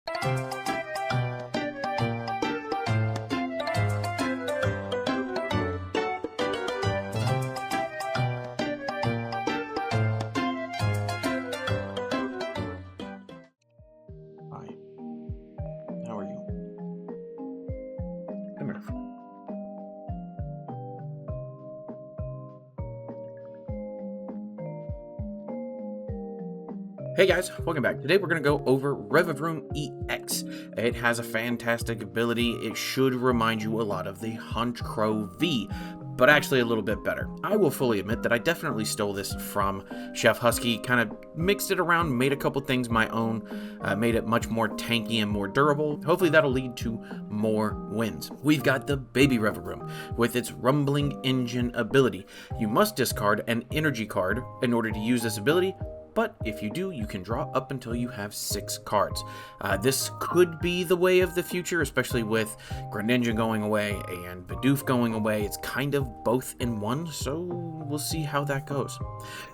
Hi. How are you? Come here. Hey guys, welcome back. Today we're going to go over Revavroom EX. It has a fantastic ability. It should remind you a lot of the Honchkrow V, but actually a little bit better. I will fully admit that I definitely stole this from Chef Husky, kind of mixed it around, made a couple things my own, made it much more tanky and more durable. Hopefully that'll lead to more wins. We've got the Baby Revavroom with its Rumbling Engine ability. You must discard an energy card in order to use this ability, but if you do, you can draw up until you have 6 cards. This could be the way of the future, especially with Greninja going away and Bidoof going away. It's kind of both in one, so we'll see how that goes.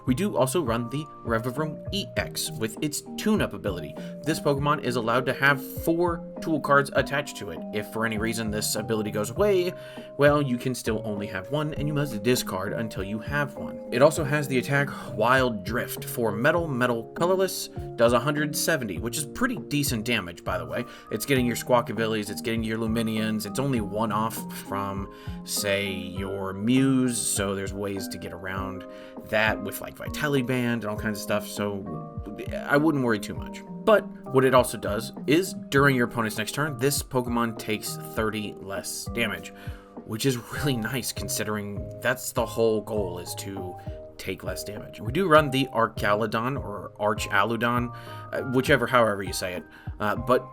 We do also run the Revavroom EX with its tune-up ability. This Pokemon is allowed to have 4 tool cards attached to it. If for any reason this ability goes away, well, you can still only have 1, and you must discard until you have 1. It also has the attack Wild Drift for Metal Colorless, does 170, which is pretty decent damage, by the way. It's getting your Squawkabillies, it's getting your Luminions, it's only one off from, say, your Mews, so there's ways to get around that with like Vitality Band and all kinds of stuff, so I wouldn't worry too much. But what it also does is, during your opponent's next turn, this Pokemon takes 30 less damage, which is really nice considering that's the whole goal, is to take less damage. We do run the Archaludon or Archaludon, however you say it, but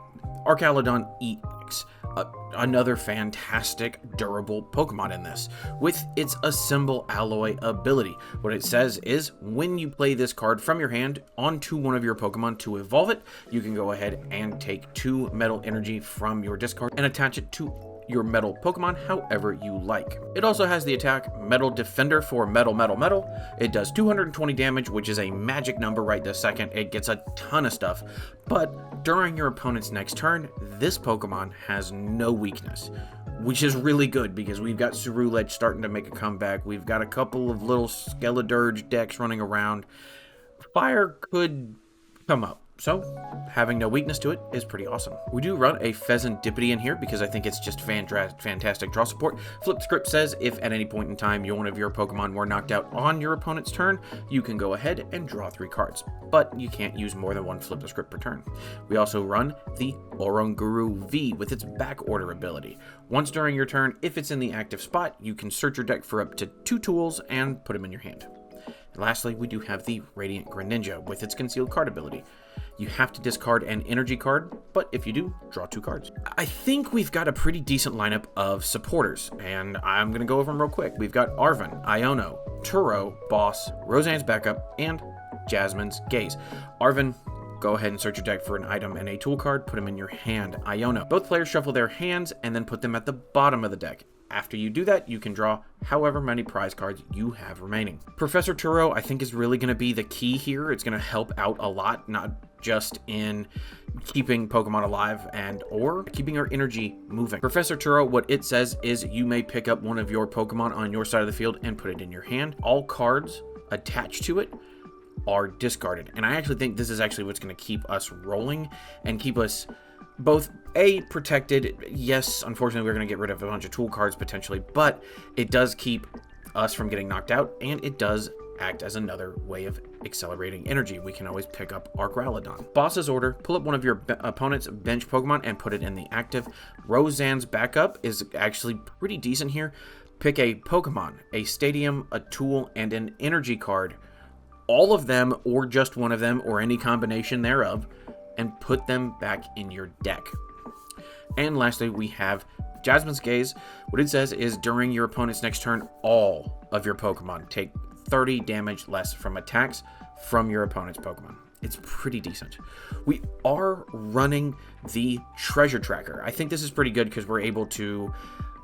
Archaludon EX, another fantastic durable Pokemon in this, with its Assemble Alloy ability. What it says is, when you play this card from your hand onto one of your Pokemon to evolve it, you can go ahead and take 2 metal energy from your discard and attach it to your metal Pokemon however you like. It also has the attack Metal Defender for Metal. It does 220 damage, which is a magic number right this second. It gets a ton of stuff, but during your opponent's next turn, this Pokemon has no weakness, which is really good because we've got Cerulege starting to make a comeback. We've got a couple of little Skeledirge decks running around. Fire could come up, so having no weakness to it is pretty awesome. We do run a Fezandipiti in here because I think it's just fantastic draw support. Flip script says, if at any point in time one of your Pokemon were knocked out on your opponent's turn, you can go ahead and draw 3 cards, but you can't use more than 1 flip the script per turn. We also run the Oranguru V with its back order ability. Once during your turn, if it's in the active spot, you can search your deck for up to 2 tools and put them in your hand. And lastly, we do have the Radiant Greninja with its concealed card ability. You have to discard an energy card, but if you do, draw 2 cards. I think we've got a pretty decent lineup of supporters, and I'm going to go over them real quick. We've got Arven, Iono, Turo, Boss, Roseanne's backup, and Jasmine's Gaze. Arven, go ahead and search your deck for an item and a tool card, put them in your hand. Iono, both players shuffle their hands and then put them at the bottom of the deck. After you do that, you can draw however many prize cards you have remaining. Professor Turo, I think, is really going to be the key here. It's going to help out a lot, not just in keeping Pokemon alive or keeping our energy moving. Professor Turo, what it says is you may pick up one of your Pokemon on your side of the field and put it in your hand. All cards attached to it are discarded. And I actually think this is actually what's going to keep us rolling and keep us both protected. Yes, unfortunately, we're going to get rid of a bunch of tool cards potentially, but it does keep us from getting knocked out, and it does act as another way of accelerating energy. We can always pick up Archaludon. Boss's order, pull up one of your opponent's bench Pokemon and put it in the active. Roseanne's backup is actually pretty decent here. Pick a Pokemon, a Stadium, a tool, and an energy card. All of them, or just one of them, or any combination thereof, and put them back in your deck. And lastly, we have Jasmine's Gaze. What it says is, during your opponent's next turn, all of your Pokemon take 30 damage less from attacks from your opponent's Pokemon. It's pretty decent. We are running the Treasure Tracker. I think this is pretty good because we're able to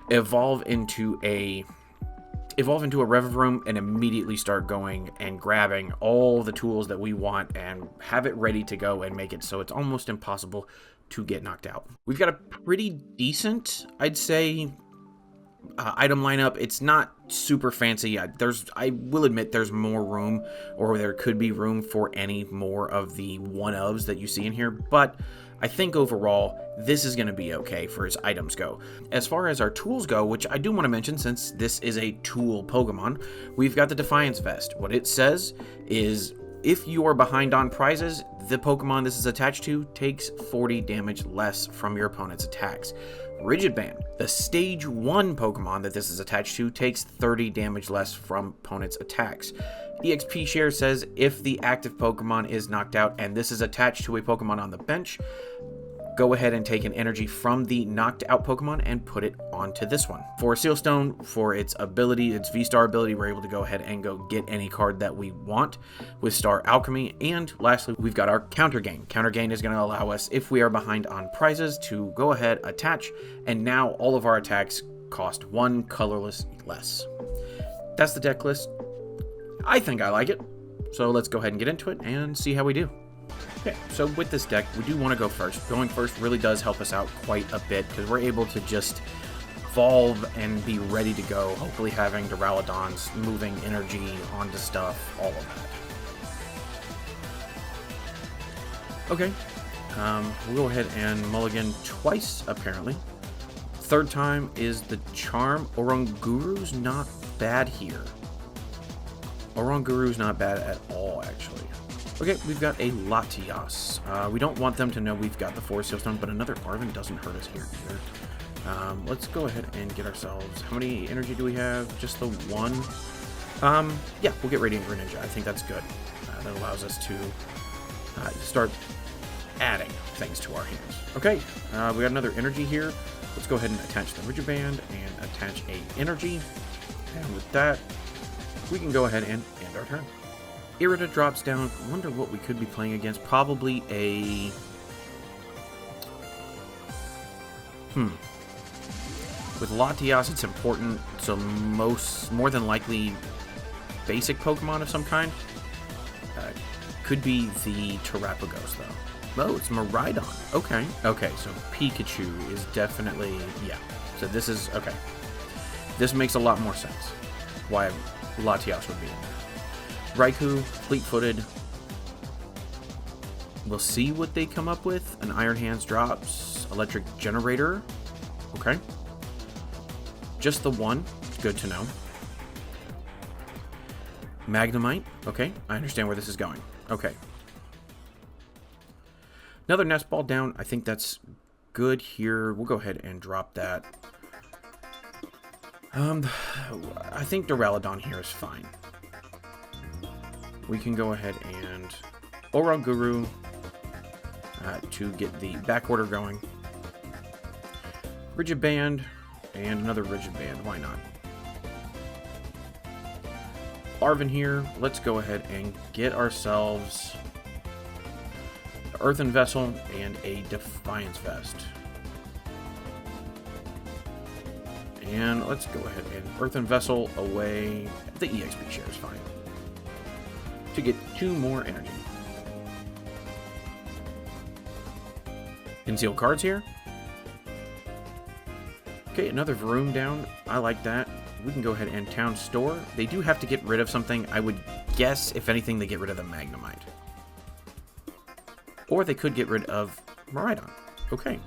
evolve into a Revavroom and immediately start going and grabbing all the tools that we want and have it ready to go and make it so it's almost impossible to get knocked out. We've got a pretty decent, I'd say, item lineup. It's not super fancy. I will admit there's more room, or there could be room for any more of the one-ofs that you see in here, but I think overall this is going to be okay for as items go. As far as our tools go, which I do want to mention since this is a tool Pokemon, we've got the Defiance Vest. What it says is, if you are behind on prizes, the Pokemon this is attached to takes 40 damage less from your opponent's attacks. Rigid Band, the stage 1 Pokemon that this is attached to, takes 30 damage less from opponent's attacks. EXP Share says if the active Pokemon is knocked out and this is attached to a Pokemon on the bench, go ahead and take an energy from the knocked out Pokemon and put it onto this one. For Seal Stone, for its ability, its V-Star ability, we're able to go ahead and go get any card that we want with Star Alchemy. And lastly, we've got our Counter Gain. Counter Gain is going to allow us, if we are behind on prizes, to go ahead, attach, and now all of our attacks cost 1 colorless less. That's the deck list. I think I like it. So let's go ahead and get into it and see how we do. Okay, so with this deck, we do want to go first. Going first really does help us out quite a bit because we're able to just evolve and be ready to go, hopefully having Duraludons moving energy onto stuff, all of that. Okay, we'll go ahead and mulligan twice, apparently. Third time is the Charm. Oranguru's not bad here. Oranguru's not bad at all, actually. Okay, we've got a Latias. We don't want them to know we've got the 4 Seal Stone, but another Arven doesn't hurt us here either. Let's go ahead and get ourselves... How many energy do we have? Just the 1? Yeah, we'll get Radiant Greninja. I think that's good. That allows us to start adding things to our hands. Okay, we got another energy here. Let's go ahead and attach the Rigid Band and attach a energy. And with that, we can go ahead and end our turn. Irida drops down. Wonder what we could be playing against. Probably a... With Latias, it's important, so more than likely basic Pokemon of some kind. Could be the Terapagos, though. Oh, it's Miraidon. Okay. Okay, so Pikachu is definitely... Yeah. So this is... Okay. This makes a lot more sense. Why Latias would be in there. Raikou, fleet-footed. We'll see what they come up with. An Iron Hands drops. Electric Generator. Okay. Just the 1. Good to know. Magnemite. Okay, I understand where this is going. Okay. Another Nest Ball down. I think that's good here. We'll go ahead and drop that. I think Duraludon here is fine. We can go ahead and Oranguru to get the back order going. Rigid Band and another Rigid Band. Why not? Arven here. Let's go ahead and get ourselves Earthen Vessel and a Defiance Vest. And let's go ahead and Earthen Vessel away. The EXP share is fine. To get 2 more energy. Concealed cards here. Okay, another Varoom down. I like that. We can go ahead and Town Store. They do have to get rid of something. I would guess, if anything, they get rid of the Magnemite. Or they could get rid of Miraidon. Okay.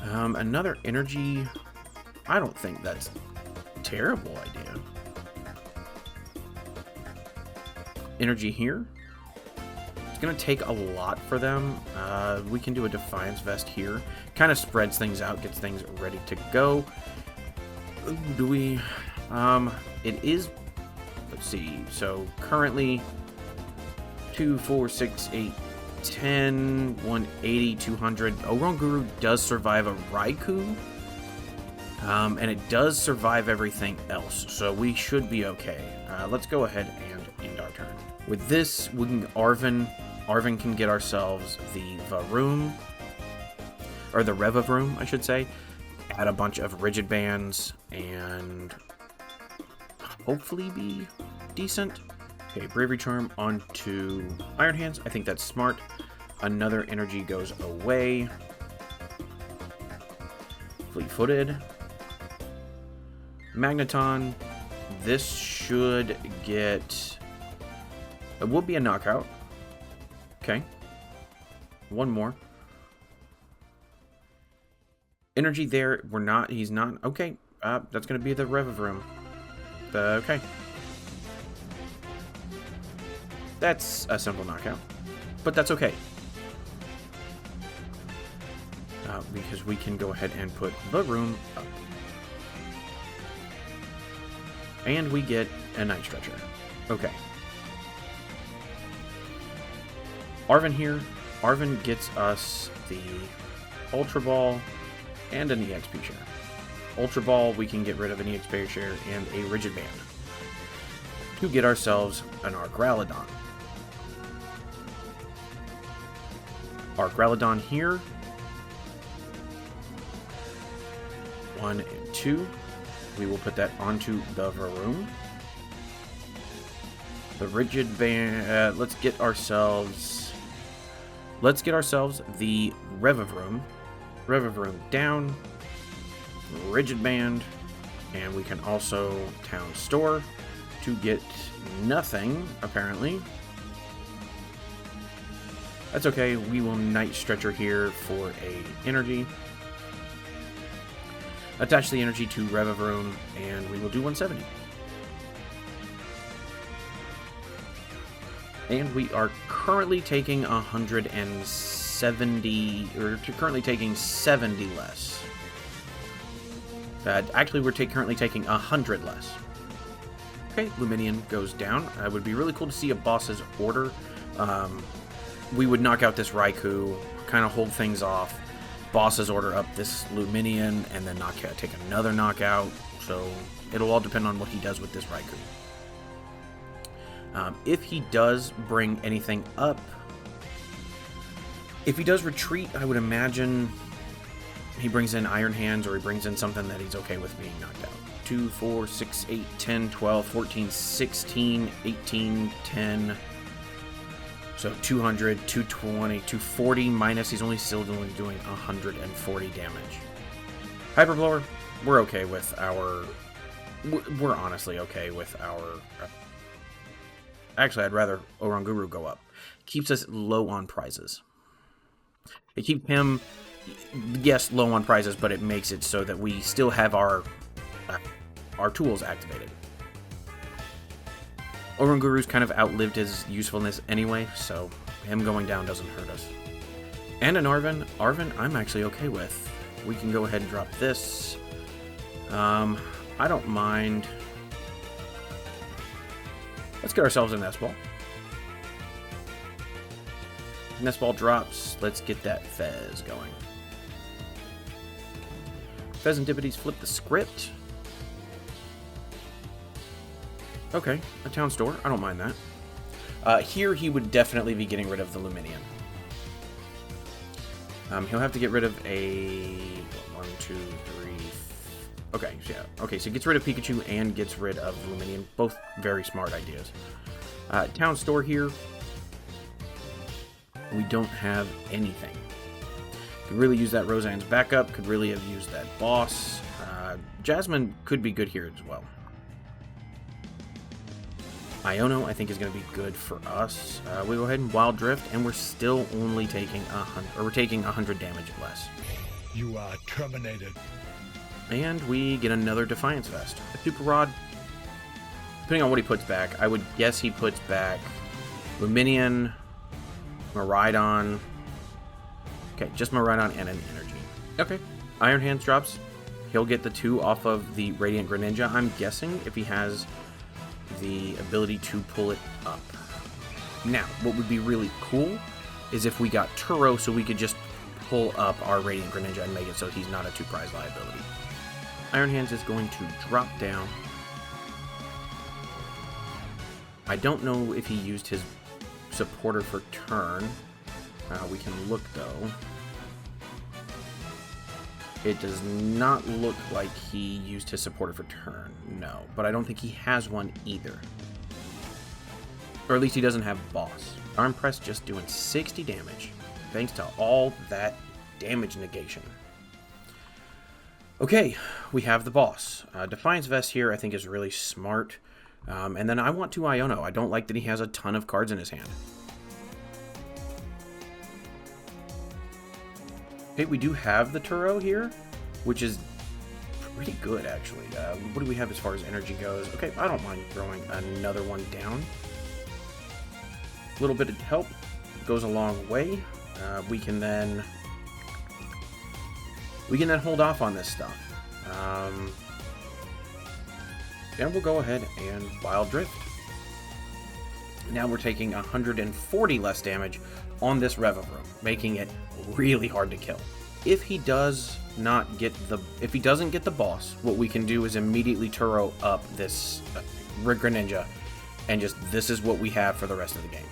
Another energy. I don't think that's a terrible idea. Energy here. It's going to take a lot for them. We can do a Defiance Vest here. Kind of spreads things out, gets things ready to go. Do we... it is... Let's see. So, currently... 2, 4, 6, 8, 10, 180, 200. Oranguru does survive a Raikou. And it does survive everything else. So, we should be okay. Let's go ahead and end our turn. With this, we can Arven can get ourselves the Varoom, or the Revavroom, I should say. Add a bunch of Rigid Bands, and hopefully be decent. Okay, Bravery Charm onto Iron Hands. I think that's smart. Another energy goes away. Fleet-footed. Magneton. This should get... It will be a knockout. Okay. One more. Energy there. We're not... He's not... Okay. That's going to be the Revavroom. Okay. That's a simple knockout. But that's okay. Because we can go ahead and put Varoom up. And we get a Night Stretcher. Okay. Arven here. Arven gets us the Ultra Ball and an EXP share. Ultra Ball, we can get rid of an EXP share and a Rigid Band to get ourselves an Archaludon. Archaludon here. 1 and 2. We will put that onto the Varoom. The Rigid Band. Let's get ourselves the Revavroom. Revavroom down. Rigid Band. And we can also Town Store to get nothing, apparently. That's okay. We will Night Stretcher here for a energy. Attach the energy to Revavroom, and we will do 170. And we are currently taking 170, or currently taking 70 less. Actually, we're currently taking 100 less. Okay, Lumineon goes down. It would be really cool to see a boss's order. We would knock out this Raikou, kind of hold things off. Bosses order up this Lumineon, and then take another knockout. So it'll all depend on what he does with this Raikou. If he does bring anything up, if he does retreat, I would imagine he brings in Iron Hands, or he brings in something that he's okay with being knocked out. 2, 4, 6, 8, 10, 12, 14, 16, 18, 10... So 200, 220, 240 minus, he's still only doing 140 damage. Hyper Blower, we're okay with our... We're honestly okay with our... Actually, I'd rather Oranguru go up. Keeps us low on prizes. It keeps him, yes, low on prizes, but it makes it so that we still have our tools activated. Oranguru's kind of outlived his usefulness anyway, so him going down doesn't hurt us. And an Arven. Arven, I'm actually okay with. We can go ahead and drop this. I don't mind. Let's get ourselves a Nest Ball. Nest Ball drops. Let's get that Fez going. Fezandipiti's flip the script. Okay, a Town Store. I don't mind that. Here, he would definitely be getting rid of the Lumineon. He'll have to get rid of a... 1, 2, 3... Okay, yeah. Okay, so he gets rid of Pikachu and gets rid of Lumineon. Both very smart ideas. Town Store here. We don't have anything. Could really use that Roseanne's backup. Could really have used that boss. Jasmine could be good here as well. Iono, I think, is going to be good for us. We go ahead and Wild Drift, and we're still only taking 100 damage less. You are terminated. And we get another Defiance Vest. A Super Rod, depending on what he puts back, I would guess he puts back Lumineon, Miraidon. Okay, just Miraidon and an energy. Okay, Iron Hands drops. He'll get the 2 off of the Radiant Greninja, I'm guessing, if he has the ability to pull it up. Now, what would be really cool is if we got Turo, so we could just pull up our Radiant Greninja and make it so he's not a 2-prize liability. Iron Hands is going to drop down. I don't know if he used his supporter for turn. We can look, though. It does not look like he used his supporter for turn, no. But I don't think he has one either. Or at least he doesn't have boss. Arm Press just doing 60 damage. thanks to all that damage negation. Okay, we have the boss. Defiance Vest here I think is really smart. And then I want to Iono. I don't like that he has a ton of cards in his hand. Okay, we do have the Turo here, which is pretty good, actually. What do we have as far as energy goes? Okay, I don't mind throwing another one down. A little bit of help goes a long way. We can then hold off on this stuff. And we'll go ahead and Wild Drift. Now we're taking 140 less damage on this Revavroom, making it really hard to kill. If he doesn't get the boss, what we can do is immediately Turo up this Greninja, and this is what we have for the rest of the game.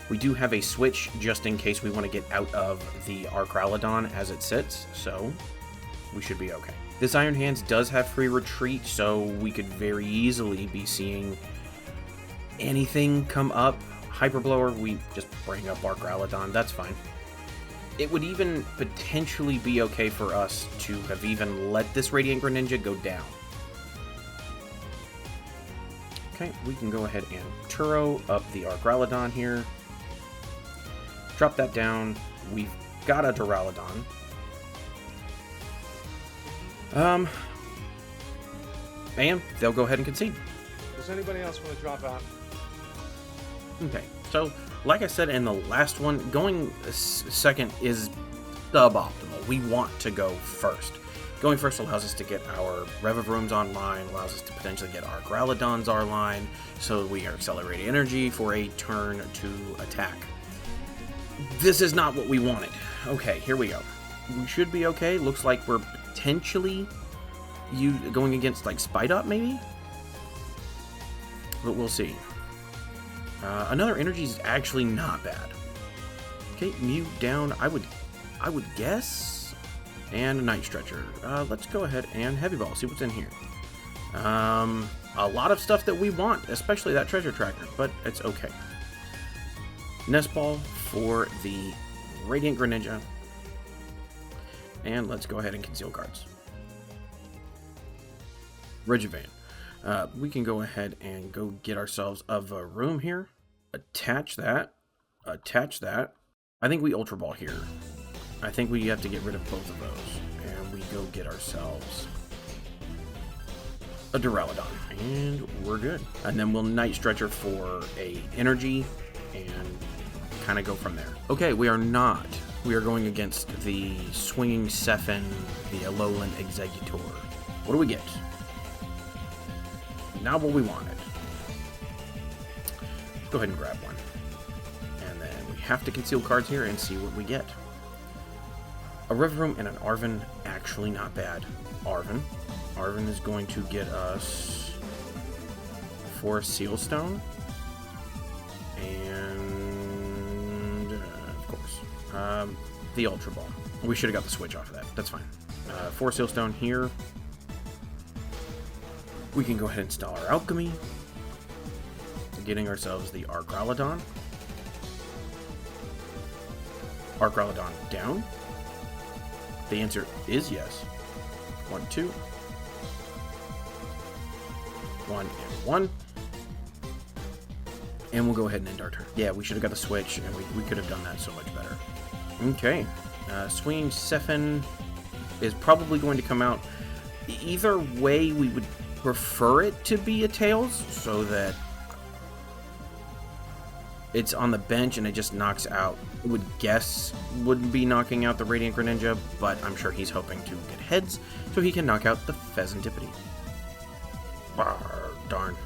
We do have a switch just in case we want to get out of the Archaludon as it sits, so we should be okay. This Iron Hands does have free retreat, so we could very easily be seeing anything come up. Hyper Blower, we just bring up Archaludon, that's fine. It would even potentially be okay for us to have even let this Radiant Greninja go down. Okay, we can go ahead and Turo up the Archaludon here. Drop that down. We've got a Duraludon. And they'll go ahead and concede. Does anybody else want to drop out? Okay, so like I said in the last one, going second is suboptimal. We want to go first. Going first allows us to get our Revavrooms online, allows us to potentially get our Growlitons online, so we are accelerating energy for a turn to attack. This is not what we wanted. Okay, here we go. We should be okay. Looks like we're potentially going against like Spidop maybe? But we'll see. Another energy is actually not bad. Okay, Mew down, I would guess. And a Night Stretcher. Let's go ahead and Heavy Ball, see what's in here. A lot of stuff that we want, especially that treasure tracker, but it's okay. Nest Ball for the Radiant Greninja. And let's go ahead and conceal cards. Rigid Band. We can go ahead and go get ourselves a Varoom here. Attach that. Attach that. I think we Ultra Ball here. I think we have to get rid of both of those. And we go get ourselves a Duraludon. And we're good. And then we'll Night Stretcher for a energy and kind of go from there. Okay, we are not. We are going against the Swinging Sephin, the Alolan Executor. What do we get? Not what we wanted. Go ahead and grab one. And then we have to conceal cards here and see what we get. A Revavroom and an Arven, actually not bad. Arven is going to get us 4 Seal Stone. And, of course, the Ultra Ball. We should have got the switch off of that. That's fine. 4 Seal Stone here. We can go ahead and install our Alchemy. Getting ourselves the Archaludon. Archaludon down. The answer is yes. 1, 2. 1 and 1. And we'll go ahead and end our turn. Yeah, we should have got the switch, and we could have done that so much better. Okay. Swinging Sephin is probably going to come out. Either way, we would prefer it to be a Tails, so that it's on the bench and it just knocks out. I would guess wouldn't be knocking out the Radiant Greninja, but I'm sure he's hoping to get heads so he can knock out the Fezandipiti. Darn.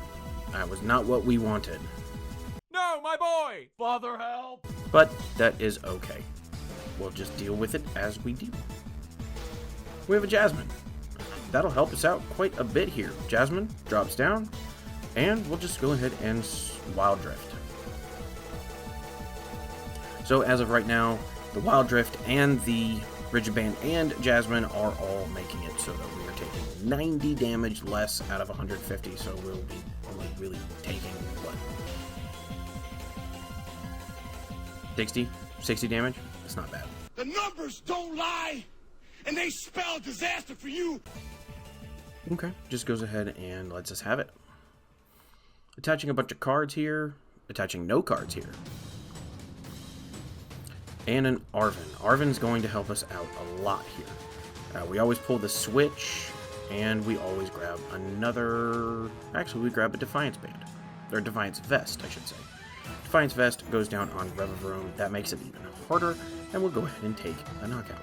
That was not what we wanted. No, my boy! Father, help! But that is okay. We'll just deal with it as we do. We have a Jasmine. That'll help us out quite a bit here. Jasmine drops down, and we'll just go ahead and Wild Drift. So as of right now, the Wild Drift and the Rigid Band and Jasmine are all making it so that we are taking 90 damage less out of 150, so we'll be only really taking, what, 60 damage. It's not bad. The numbers don't lie, and they spell disaster for you. Okay, just goes ahead and lets us have it. Attaching a bunch of cards here. Attaching no cards here. And an Arven. Arven's going to help us out a lot here. We always pull the Switch, and we always grab another... Actually, we grab a Defiance Band. Or Defiance Vest, I should say. Defiance Vest goes down on Revavroom. That makes it even harder, and we'll go ahead and take a knockout.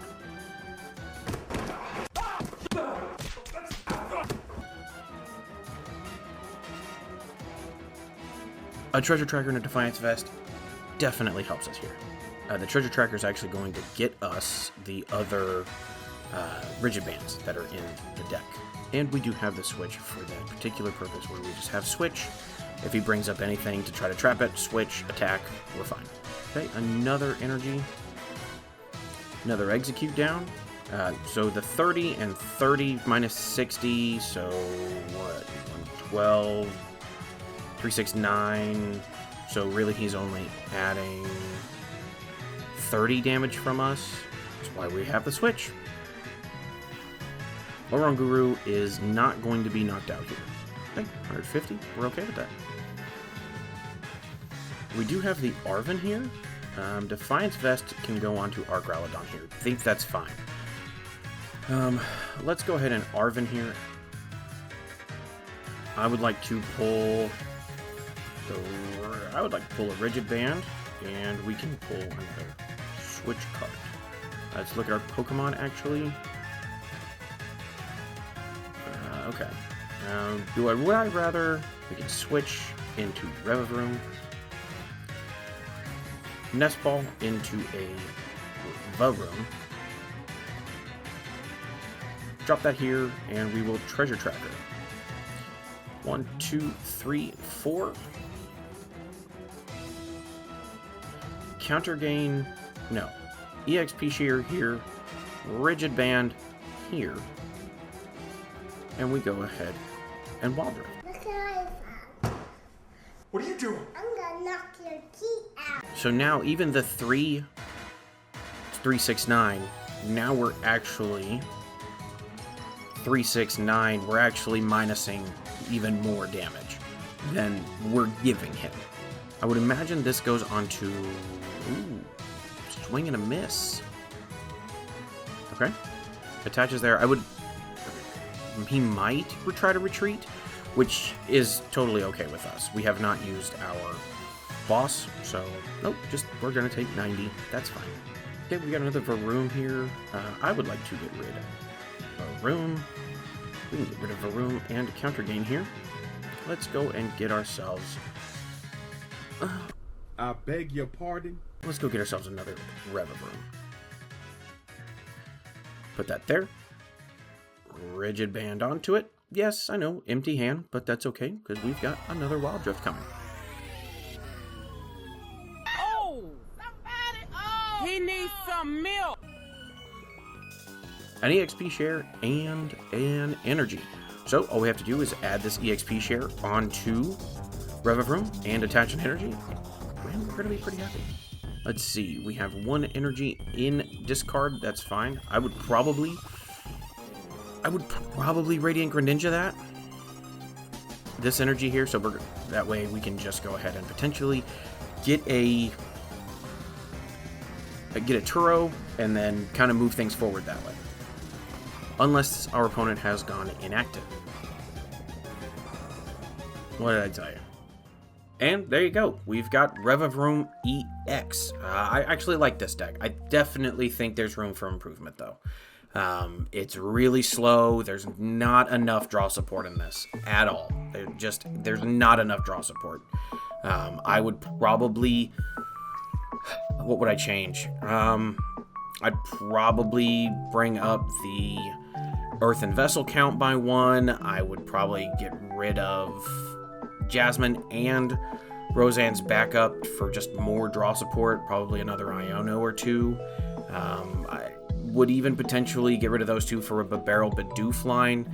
A Treasure Tracker and a Defiance Vest definitely helps us here. The Treasure Tracker is actually going to get us the other Rigid Bands that are in the deck. And we do have the Switch for that particular purpose, where we just have Switch. If he brings up anything to try to trap it, Switch, attack, we're fine. Okay, another energy. Another Execute down. So the 30 and 30 minus 60, so what? 112, 369. So really he's only adding 30 damage from us. That's why we have the Switch. Oranguru is not going to be knocked out here. Okay, 150. We're okay with that. We do have the Arven here. Defiance Vest can go on to Archaludon here. I think that's fine. Let's go ahead and Arven here. I would like to pull a Rigid Band, and we can pull another Switch card. Let's look at our Pokemon, actually. Okay. Would I rather... We can switch into Revavroom. Nest Ball into a Varoom. Drop that here, and we will Treasure Tracker. 1, 2, 3, 4. Counter Gain, no. EXP Shear here. Rigid Band here. And we go ahead and Wild Rift. What are you doing? I'm gonna knock your teeth out. So now even the 369, now we're actually 369, we're actually minusing even more damage than we're giving him. I would imagine this goes on to Swing and a Miss. Okay. Attaches there. He might try to retreat, which is totally okay with us. We have not used our boss, so nope, we're gonna take 90. That's fine. Okay, we got another Varoom here. I would like to get rid of Varoom. We can get rid of Varoom and Counter Gain here. Let's go and get ourselves... I beg your pardon? Let's go get ourselves another Revavroom. Put that there. Rigid Band onto it. Yes, I know, empty hand, but that's okay, because we've got another Wild Drift coming. Oh! Somebody! Oh! He needs some milk! An EXP share and an energy. So all we have to do is add this EXP share onto Revavroom and attach an energy. Man, we're going to be pretty happy. Let's see, we have one energy in discard, that's fine. I would probably Radiant Greninja that. This energy here, so that way we can just go ahead and potentially get a Turo and then kind of move things forward that way. Unless our opponent has gone inactive. What did I tell you? And there you go. We've got Revavroom EX. I actually like this deck. I definitely think there's room for improvement, though. It's really slow. There's not enough draw support in this at all. There's not enough draw support. I would probably... What would I change? I'd probably bring up the Earthen Vessel count by 1. I would probably get rid of Jasmine and Roseanne's backup for just more draw support. Probably another Iono or 2. I would even potentially get rid of those 2 for a Barrel Bidoof line,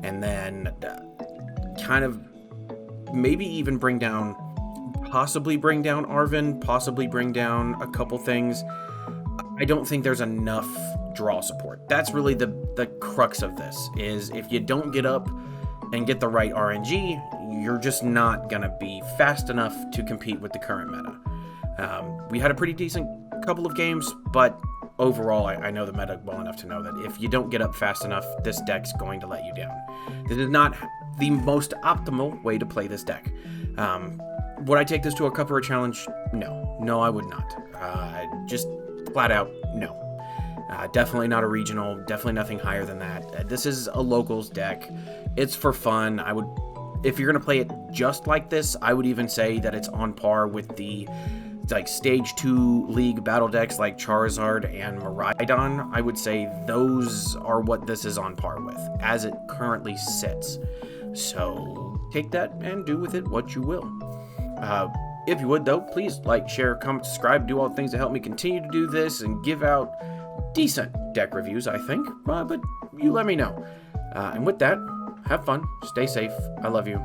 and then kind of maybe even bring down possibly bring down Arven, possibly bring down a couple things. I don't think there's enough draw support. That's really the crux of this, is if you don't get up and get the right RNG, you're just not going to be fast enough to compete with the current meta. We had a pretty decent couple of games, but overall, I know the meta well enough to know that if you don't get up fast enough, this deck's going to let you down. This is not the most optimal way to play this deck. Would I take this to a Cup or a challenge? No. No, I would not. Just flat out, no. Definitely not a regional, definitely nothing higher than that. This is a locals deck. It's for fun. If you're going to play it just like this, I would even say that it's on par with the like stage 2 league battle decks like Charizard and Miraidon. I would say those are what this is on par with as it currently sits. So take that and do with it what you will. If you would though, please like, share, comment, subscribe, do all the things to help me continue to do this and give out decent deck reviews, I think, but you let me know. And with that, have fun, stay safe, I love you,